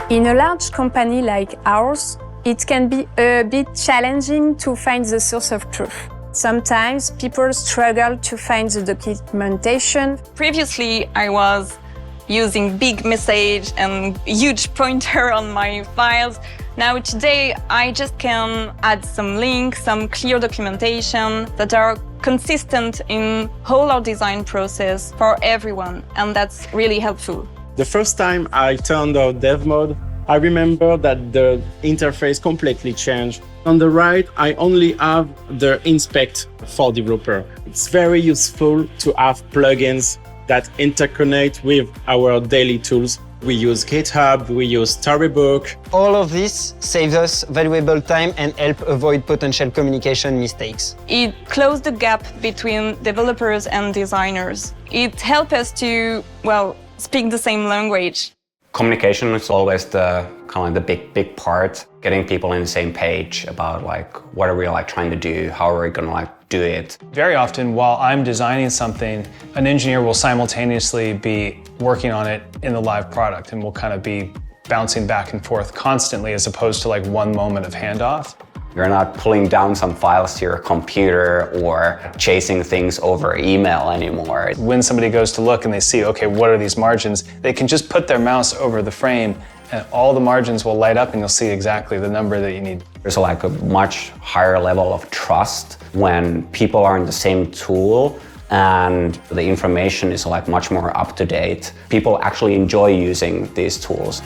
In a large company like ours, it can be a bit challenging to find the source of truth. Sometimes people struggle to find the documentation. Previously, I was using big message and huge pointer on my files. Now today, I just can add some links, some clear documentation that are consistent in whole our design process for everyone, and that's really helpful. The first time I turned on dev mode, I remember that the interface completely changed. On the right, I only have the inspect for developer. It's very useful to have plugins that interconnect with our daily tools. We use GitHub, we use Storybook. All of this saves us valuable time and help avoid potential communication mistakes. It closed the gap between developers and designers. It helped us to, speak the same language. Communication is always the big part. Getting people on the same page about what are we trying to do, how are we gonna do it. Very often while I'm designing something, an engineer will simultaneously be working on it in the live product and will kind of be bouncing back and forth constantly as opposed to one moment of handoff. You're not pulling down some files to your computer or chasing things over email anymore. When somebody goes to look and they see, okay, what are these margins? They can just put their mouse over the frame and all the margins will light up and you'll see exactly the number that you need. There's a much higher level of trust when people are in the same tool and the information is much more up to date. People actually enjoy using these tools.